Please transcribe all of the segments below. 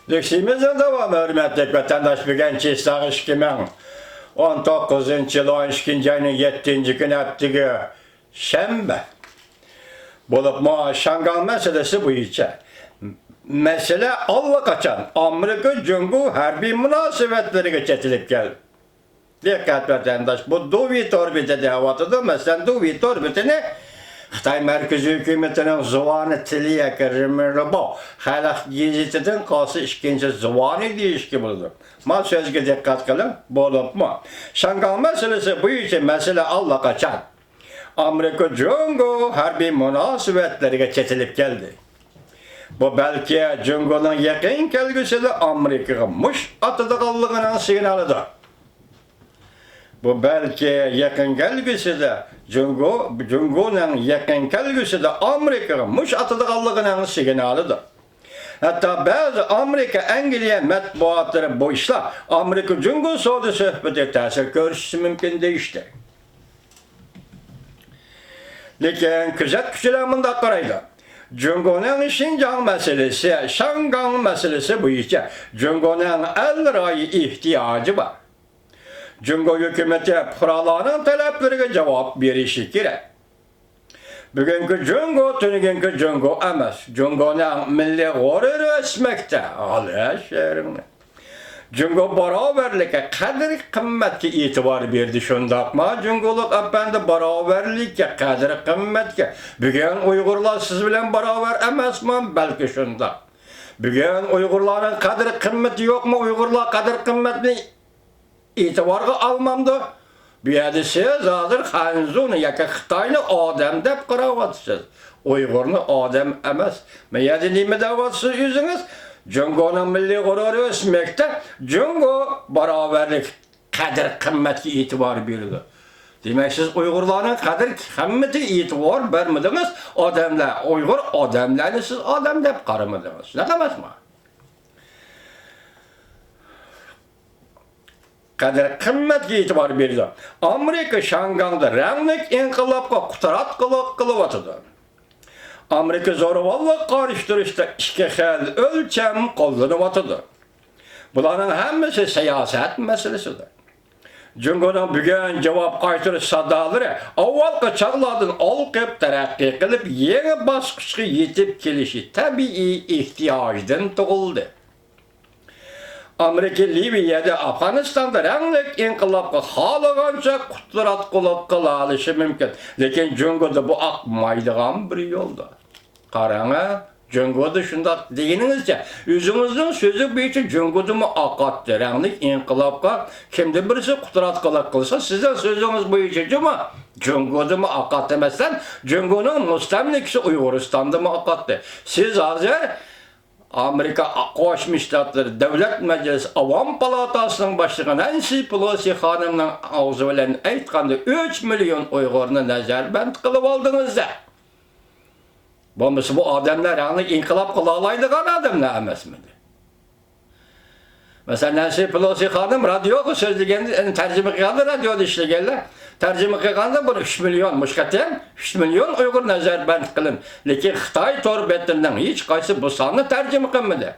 Lüksimizin devamı hürmetlik vatandaş bugün çiğsağ 2019 yıl 12. ayının 7. gün ettiği şembe. Bulup mu Şangal meselesi bu içe. Mesele Allah kaçan Amerika Cumhur harbi münasebetleri geçitilip geldi. Dikkat vatandaş bu Duvit orbitede havatıdır. Mesela Duvit orbitini Xitay Merkezi Hükümetinin zıvanı tiliye kırmırı bu. Halak gezitiden kalsı işkinci zıvanı deyişki buldu. Ma sözge dikkat kılın, bulup mu? Şangal meselesi bu için mesele Allah kaçan. Amerika Cumhur harbi münasebetleri geçitilip geldi. Bu belki Cumhur'un yakın kelgüsü Amerika'ya muş atıdığallığının signalıdır. Bu belki yakın kelgüsü de Cumhur'un yakın kelgüsü de Amerika'ya muş atıdığallığının signalıdır. Hatta bazı Amerika Angliya matbuatları bu işler Amerika Cumhur soğudu sohbeti tesir görüşü mümkün değişti. Lakin kızak küçüleminde karaydı. Cumhur'un Şincan meselesi, Şangan meselesi bu işe Cumhur'un el rayı ihtiyacı var. Cumhur hükümeti paralarının taleplerine cevap verişi gerek. Bugünkü Cumhur, tününkü Cumhur emas. Cumhur'un milli gururu esmekte. Ağlaya şehrini. Cumhur beraberlik'e kadir kıymetke itibar verdi şundak mı? Cumhurluk efendi beraberlik'e kadir kıymetke. Bugün Uygurlar siz bilen beraber emas mı? Belki şundak. Bugün Uygurların kadir kıymeti yok mu? Uygurlar kadir kıymetini itibarga almamdı. Bu yerde siz hazır Hanzunu yaka Xitaylı adam dep qarawatsız. Uygurnu adam emas. Men yerde nime davatsız yüzünüz? Cumhur'un milli gururu ösmekte, Cumhur beraberlik kadir kıymetki itibar verildi. Demek siz Uygurların kadir kıymeti itibar vermediniz, adamlar, Uygur adamlarını siz adam dep qaramadınız. Ne demek mi? Kadir kıymetki itibar verildi. Amerika Şangan'da renglik inkılapka kutarat kılıvatıdı. Amerika zoruvallık karıştırışta işke xel ölçem kullanıvatıdır. Bunların hemmesi siyaset meselesidir. Cumhur'un bugün cevap kaytırış sadaları avvalki çağlardan olqıp terakki kılıp yeni baskışa yetip gelişi tabii ihtiyacdan doğuldu. Amerika Libya'da Afganistan'da renglik inkılapka halaganca kutlarat kılalışı mümkün. Lakin Cumhur'da bu akmaydıgan bir yolda. Karana, Cumhur'da şunda deyinizce, yüzünüzün sözü bir Cumhur'da mı akattı, renglik inkılapka kimde birisi kutlarat kılsa sizin sözünüz bu için ama Cumhur'da mı akattı demezsen, Cumhur'un müstemlikisi Uyguristan'da mı akattı. Siz hazır Amerika Koşmuş Ştatları Devlet Meclisi Avam Palatası'nın başlığı Nancy Pelosi hanımның ağzı bilen aytqanda 3 milyon Uygur'unu nazarband kılıp aldınız da. Bu adamlar yani inkılap kılalaydıgan adamlar emasmidi? Mesela Nancy Pelosi hanım radyoga sözlegende tercüme qilganda radyoda ishlaganlar. Tercüme qilganda bir 3 milyon muşkaten 3 milyon Uygur nazarband qilin. Lekin Xitoy torbetining hech qaysi bu sonni tercüme qilmadi.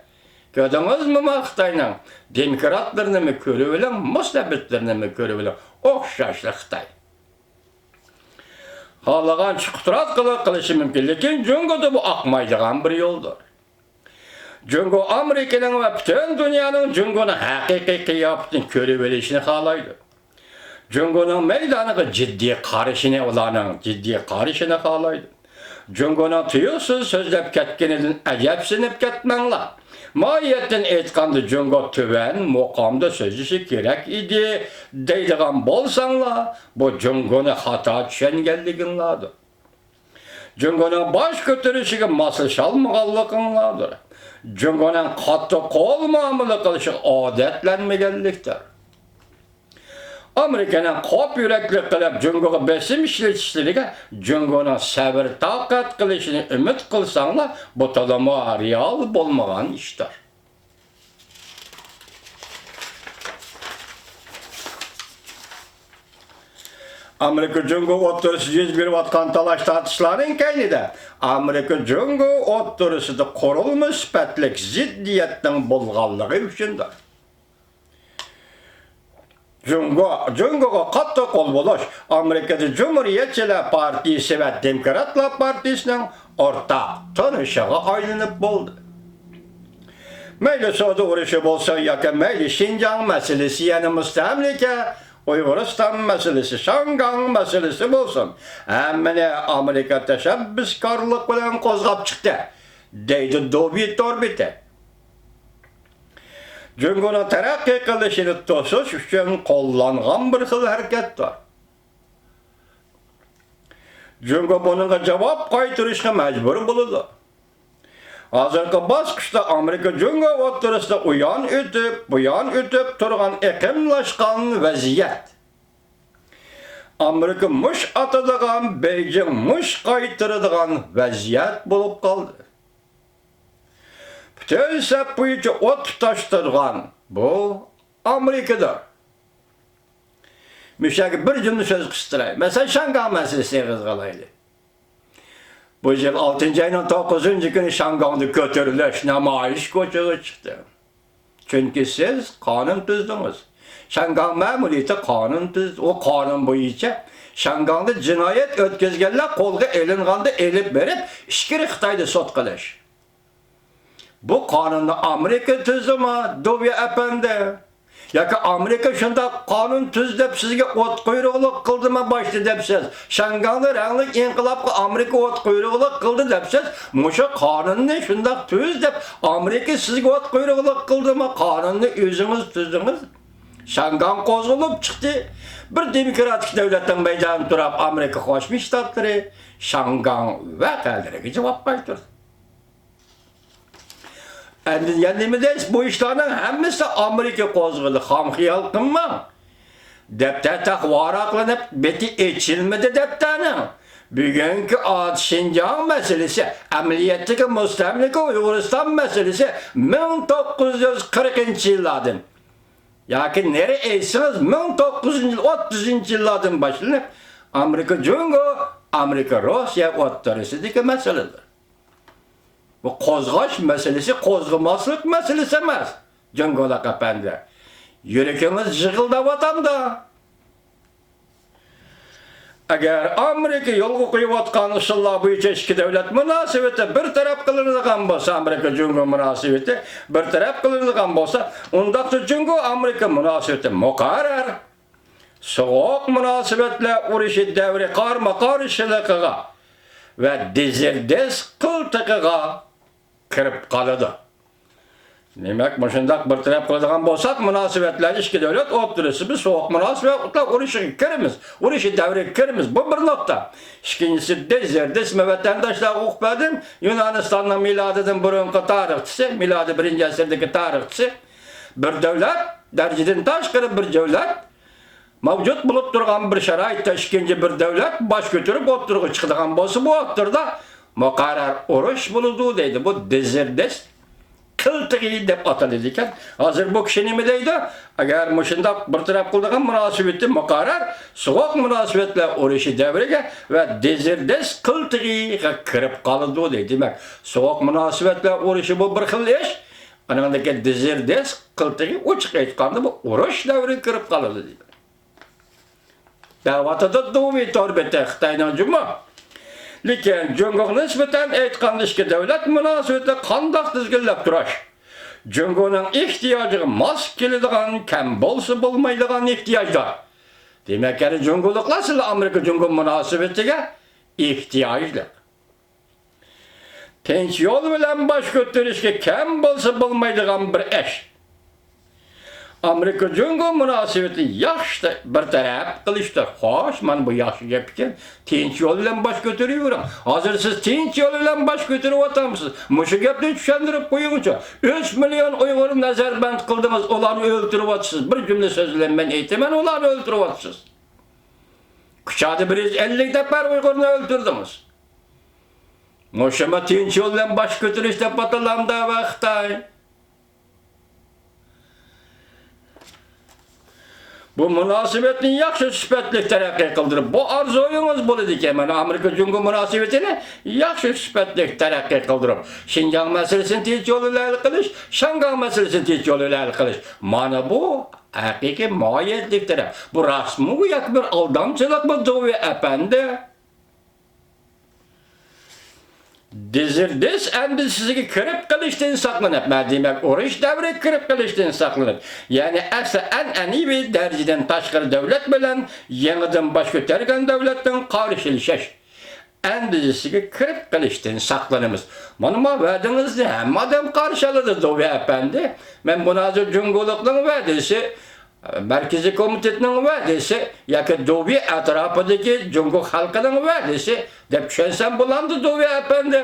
Gördünüzmü mü Xitoyning demokratlarını mı ko'rib bilan, mustabidlarni mi ko'rib bilan o'xshashli Xitoy. Xalagan chiqtirat qilishi mumkin, lekin Cumhur'da bu aqmaydigan bir yo'ldir. Cumhur Amerika'nın ve bütün dünyanın Cumhur'un haqiqiy qiyafetini ko'rib olishini xohlaydi. Cumhur'un meydanıga ciddi qarashini ularning ciddi qarashini xohlaydi. Cumhur'un tuyuqsiz so'zlab ketganidan ajabsinib ketmanglar. Mohiyatdan aytganda Cumhur tuban muqomda so'zlishi kerak edi deydigan bo'lsanglar, bu Cumhur'ni xato tushunganliginglardir. Cumhur'un bosh ko'tarishiga moslasholmaganliginglardir. Cumhur'un qattiq qo'l muomala qilishi odatlanmaganlikdir. Amerika'nın qop yürekli qilib Cumhur'a besim ishlatishligiga Cumhur'un sabr taqat qilishini umid qilsanglar, bu to'lama real bo'lmagan ishdir. Amerika Jungo oturusu yüz bir vatkan talaş tartışların keynide Amerika Jungo oturusu da korulmuş süpetlik ziddiyetten bolgallığı üçündür. Jungo'ga katta kol buluş Amerika'da Cumhuriyetçiler Partisi ve Demokratlar Partisi'nin ortak tanışığı ayrılıp buldu. Meyli Suudi uğraşı bolsa yakın meyli Şincan meselesi yani müstemlike Uyguristan meselesi, Şangan meselesi bolsun. Emmine Amerika teşebbüskarlık bilen kozgap çıktı. Deydi dobi torbiti. Jungo'nun terakki kılışını tosuş üçün kollanğan bir xil hareket var. Jungo bununla cevap qaytırışga mecbur bulundu. Hazırkı baskışta Amerika Jungo oturusida uyan ötüp turgan ekimlaşkan vaziyet. Amerika muş atıdığan, Beijing muş qaytırıdığan vaziyet bulup kaldı. Bütün sep boyunca ot tutaştırgan bu Amerika'dır. Müşaki bir cümle söz kıstırayım. Mesela Şangan meselesi kızgalaydı. Bu yıl 6. ayının 9. günü Şangan'da götürülüş, namayiş koçuğu çıktı. Çünkü siz kanun tüzdünüz. Şangan memuriyeti kanun tüzdü. O kanun boyunca Şangan'da cinayet ötközgenler kolga elinğanda elip verip işkiri Xitay'da sot kılış. Bu kanunda Amerika tüzdü mü? Duvya efendi. Ya ki Amerika şunda kanun tüz dep sizge ot kuyruğuluk kıldı mı başlı depsiz. Şanganlı ranglık inkılapkı Amerika ot kuyruğuluk kıldı depsiz. Muşa kanunni şunda tüz dep Amerika sizge ot kuyruğuluk kıldı mı kanunni yüzünüz tüzdünüz. Şangan kozulup çıktı. Bir demokratik devletten meydan durap Amerika Koşmuş Ştatları Şangan ve kaldırıcı cevap kaytırdı. Yani bu işlerin hemmesi Amerika kozgulu. Ham hiyal kılma. Depte tak varaklanıp beti içilmedi deptenin. Bugünkü Şincan meselesi, emniyetteki müstemlike Uyguristan meselesi 1940 yıllardan. Yani nereysiniz 1930 yıllardan başlanıp Amerika Jungo, Amerika Rusya otoritesideki meseledir. Bu kozgaş meselesi, kozgımaslık meselesi emez. Jungo'lak efendi. Yürekimiz jıgıldavatam da. Eğer Amerika yolgu kıyıvatkan ışılla bu iki devlet münasebeti bir taraf kılınıgan bolsa, Amerika Jungo münasebeti bir taraf kılınıgan bolsa, ondakta Jungo Amerika münasebeti mukarrar. Soğuk münasebetle uruşu devri karma karışılıkıga ve dizirdes kıltıkıga kirip kalıdı. Demek başındak bir taraf kıldıgan bolsak münasebetler iki devlet oturursa bir soğuk münasebetle uruşu kirimiz, uruşu devri kirimiz. Bu bir nokta. İkincisi dizirdes ve vatandaşlar okupadım. Yunanistan'ın miladının burunki tarihçisi, miladı 1. asırdaki tarihçisi bir devlet, dereceden taşkırı bir devlet mevcut bulup durgan bir şaraytta ikinci bir devlet baş götürüp oturuğu çıkıdığan bolsa bu oturda mukarrar uruş bulundu deydi. Bu dizirdes kıltığı dep atalıyken hazır bu kişi nimedeydi? Eğer muşunda bir taraf kıldığın münasebeti mukarrar soğuk münasebetle uruşu devrige ve dizirdes kıltığı kırıp kalındı deydi. Demek soğuk münasebetle uruşu bu bir xil iş. Anandaki dizirdes kıltığı uçuk etkandı bu uruş devri kırıp kalındı deydi. Davatada duvi torbete Xitaydan cuma. Lekin Jungo'ga nisbeten aytgan ishki devlet münasebeti qandaq tizginlab turash. Jungo'ning ehtiyojga mos keladigan, kam bo'lsa bo'lmaydigan ehtiyojlar. Demak, Jungo'liklar sizlar Amerika Jungo münasebetiga ehtiyojli. Tinch yo'l bilan bosh ko'tarishga kam bo'lsa bo'lmaydigan bir ish. Amerika Jungo münasebeti yaxshi bir taraf qilishdi. Xo'sh, men bu yaxshi gap ekan. Tinch yo'l bilan bosh ko'taravering. Hozir siz tinch yo'l bilan bosh ko'tarib o'tamsiz. Mushu gapni tushuntirib qo'yingchi. 3 million Uyg'ur nazarband qildingiz, ularni o'ltirib o'tasiz. Bir jumla so'z bilan men aytaman, ularni o'ltirib o'tasiz. Kuchada 150 nafar Uyg'urni o'ltirdingiz. Mushuma tinch yo'l bilan bosh ko'tarish deb atalanda va Xitoy bu münasebetini yaxşı süpetlik terakki kıldırıp, bu arzuyunuz buludu ki, Amerika Cumhur münasebetini yaxşı süpetlik terakki kıldırıp, Şinjan meselesini tez yoluyla hal kılış, Şangan meselesini tez yoluyla hal kılış. Mana bu hakiki mahiyetlik taraf. Bu rasmi yak bir aldamçılık mı Doğu Efendi? Dizirdiz endişsizliği kırıp kılıştığın saklanıp. Demek oruç devri kırıp kılıştığın saklanıp. Yani asla en iyi bir dereceden taşkır devlet bilen yeniden baş götürgen devletten karşılaşış. Endişsizliği kırıp kılıştığın saklanımız. Manıma verdiniz de hem adam karşıladı Doğu Efendi. Ben buna hazır cumhurlukların verdisi, Merkezi Komitetinin verdisi, yaki Doğu etrafındaki Cumhur halkının verdisi, de düşünsen bulandı Doğu Efendi.